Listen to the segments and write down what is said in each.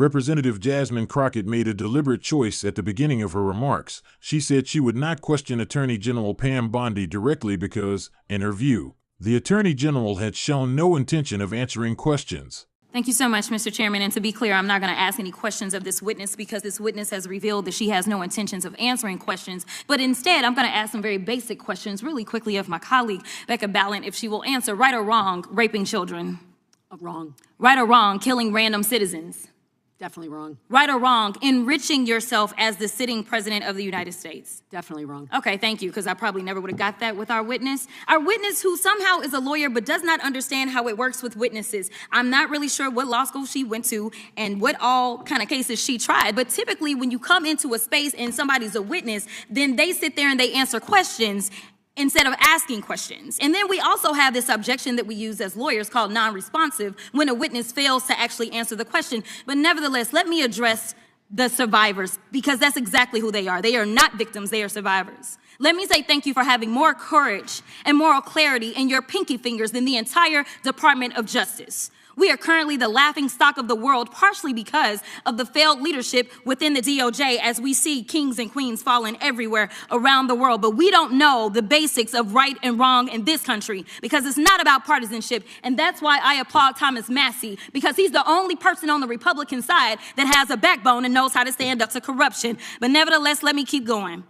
Representative Jasmine Crockett made a deliberate choice at the beginning of her remarks. She said she would not question Attorney General Pam Bondi directly because, in her view, the Attorney General had shown no intention of answering questions. Thank you so much, Mr. Chairman. And to be clear, I'm not going to ask any questions of this witness because this witness has revealed that she has no intentions of answering questions. But instead, I'm going to ask some very basic questions really quickly of my colleague, Becca Ballant, if she will answer right or wrong, raping children. Wrong. Right or wrong, killing random citizens. Definitely wrong. Right or wrong, enriching yourself as the sitting president of the United States. Definitely wrong. Okay, thank you, because I probably never would have got that with our witness. Our witness who somehow is a lawyer but does not understand how it works with witnesses. I'm not really sure what law school she went to and what all kind of cases she tried, but typically when you come into a space and somebody's a witness, then they sit there and they answer questions instead of asking questions. And then we also have this objection that we use as lawyers called non-responsive when a witness fails to actually answer the question. But nevertheless, let me address the survivors because that's exactly who they are. They are not victims, they are survivors. Let me say thank you for having more courage and moral clarity in your pinky fingers than the entire Department of Justice. We are currently the laughingstock of the world, partially because of the failed leadership within the DOJ as we see kings and queens falling everywhere around the world. But we don't know the basics of right and wrong in this country because it's not about partisanship. And that's why I applaud Thomas Massie, because he's the only person on the Republican side that has a backbone and knows how to stand up to corruption. But nevertheless, let me keep going.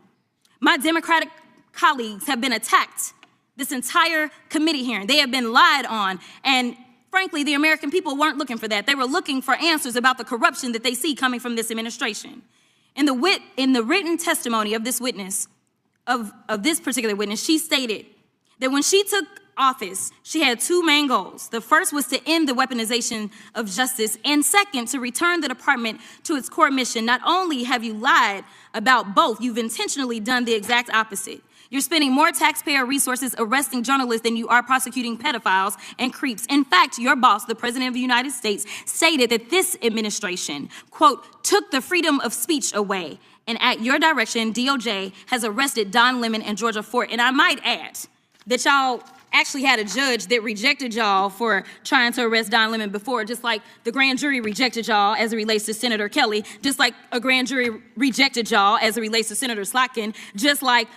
My Democratic colleagues have been attacked this entire committee hearing. They have been lied on, and frankly, the American people weren't looking for that. They were looking for answers about the corruption that they see coming from this administration. In the written testimony of this witness, of this particular witness, she stated that when she took office, she had two main goals. The first was to end the weaponization of justice, and second, to return the department to its core mission. Not only have you lied about both, you've intentionally done the exact opposite. You're spending more taxpayer resources arresting journalists than you are prosecuting pedophiles and creeps. In fact, your boss, the President of the United States, stated that this administration, quote, took the freedom of speech away. And at your direction, DOJ has arrested Don Lemon and Georgia Fort. And I might add that y'all actually had a judge that rejected y'all for trying to arrest Don Lemon before, just like the grand jury rejected y'all as it relates to Senator Kelly, just like a grand jury rejected y'all as it relates to Senator Slotkin, just like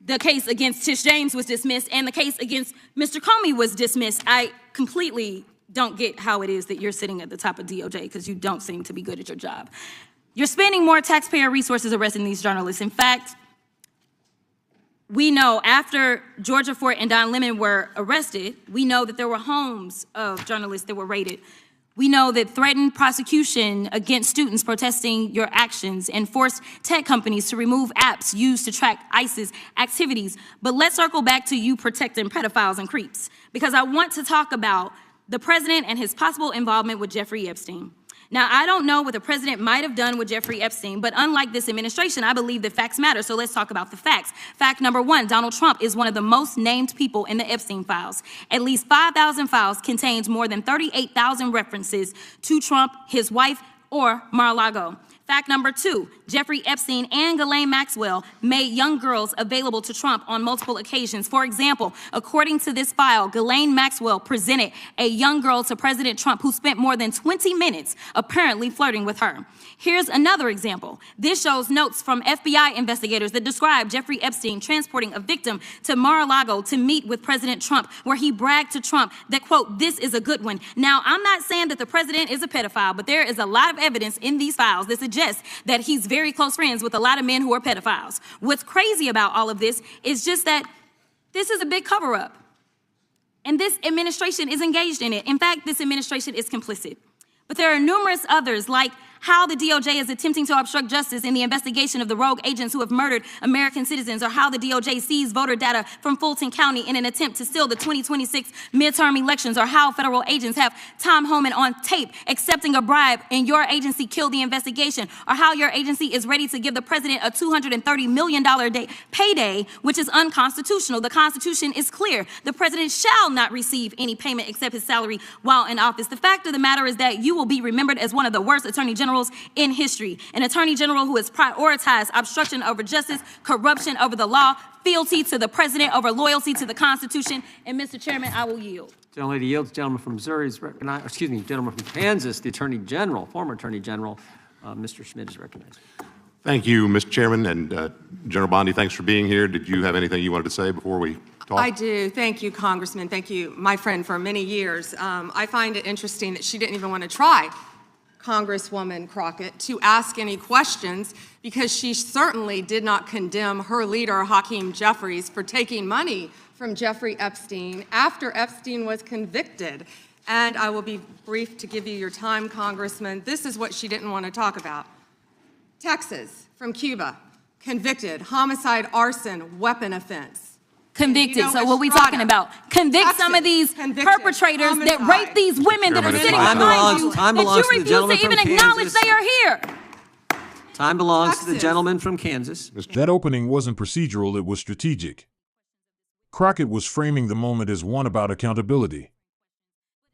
the case against Tish James was dismissed and the case against Mr. Comey was dismissed. I completely don't get how it is that you're sitting at the top of DOJ because you don't seem to be good at your job. You're spending more taxpayer resources arresting these journalists. In fact, we know after Georgia Fort and Don Lemon were arrested, we know that there were homes of journalists that were raided. We know that threatened prosecution against students protesting your actions and forced tech companies to remove apps used to track ISIS activities. But let's circle back to you protecting pedophiles and creeps, because I want to talk about the president and his possible involvement with Jeffrey Epstein. Now, I don't know what the president might have done with Jeffrey Epstein, but unlike this administration, I believe that facts matter, so let's talk about the facts. Fact number one, Donald Trump is one of the most named people in the Epstein files. At least 5,000 files contains more than 38,000 references to Trump, his wife, or Mar-a-Lago. Fact number two, Jeffrey Epstein and Ghislaine Maxwell made young girls available to Trump on multiple occasions. For example, according to this file, Ghislaine Maxwell presented a young girl to President Trump who spent more than 20 minutes apparently flirting with her. Here's another example. This shows notes from FBI investigators that describe Jeffrey Epstein transporting a victim to Mar-a-Lago to meet with President Trump, where he bragged to Trump that, quote, this is a good one. Now, I'm not saying that the president is a pedophile, but there is a lot of evidence in these files that suggests that he's very close friends with a lot of men who are pedophiles. What's crazy about all of this is just that this is a big cover-up, and this administration is engaged in it. In fact, this administration is complicit. But there are numerous others, like how the DOJ is attempting to obstruct justice in the investigation of the rogue agents who have murdered American citizens, or how the DOJ seized voter data from Fulton County in an attempt to steal the 2026 midterm elections, or how federal agents have Tom Homan on tape accepting a bribe and your agency killed the investigation, or how your agency is ready to give the president a $230 million payday, which is unconstitutional. The Constitution is clear. The president shall not receive any payment except his salary while in office. The fact of the matter is that you will be remembered as one of the worst attorney generals in history, an attorney general who has prioritized obstruction over justice, corruption over the law, fealty to the president over loyalty to the Constitution. And Mr. Chairman, I will yield. Gentlelady yields. Gentleman from Missouri is recognized. Excuse me, gentleman from Kansas, the Attorney General, former Attorney General, Mr. Schmidt is recognized. Thank you, Mr. Chairman, and General Bondi, thanks for being here. Did you have anything you wanted to say before we talk? I do. Thank you, Congressman. Thank you, my friend, for many years. I find it interesting that she didn't even want to try, Congresswoman Crockett, to ask any questions because she certainly did not condemn her leader, Hakeem Jeffries, for taking money from Jeffrey Epstein after Epstein was convicted. And I will be brief to give you your time, Congressman. This is what she didn't want to talk about. Texas, from Cuba, convicted, homicide, arson, weapon offense. Convicted. You know, So what we Estrada, talking about? Convict Texas, some of these convicted, perpetrators that homicide. rape these women that are Chairman, sitting time behind you time that belongs you to the refuse gentleman to even from acknowledge Kansas. they are here. Time belongs to the Texas. gentleman from Kansas. That opening wasn't procedural, it was strategic. Crockett was framing the moment as one about accountability.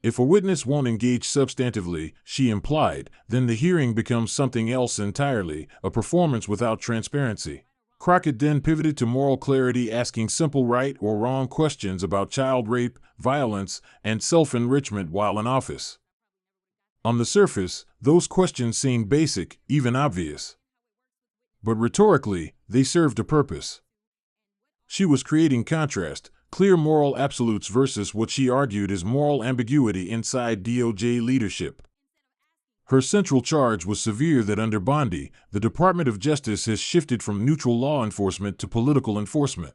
If a witness won't engage substantively, she implied, then the hearing becomes something else entirely, a performance without transparency. Crockett then pivoted to moral clarity, asking simple right or wrong questions about child rape, violence, and self-enrichment while in office. On the surface, those questions seemed basic, even obvious. But rhetorically, they served a purpose. She was creating contrast, clear moral absolutes versus what she argued is moral ambiguity inside DOJ leadership. Her central charge was severe that under Bondi, the Department of Justice has shifted from neutral law enforcement to political enforcement.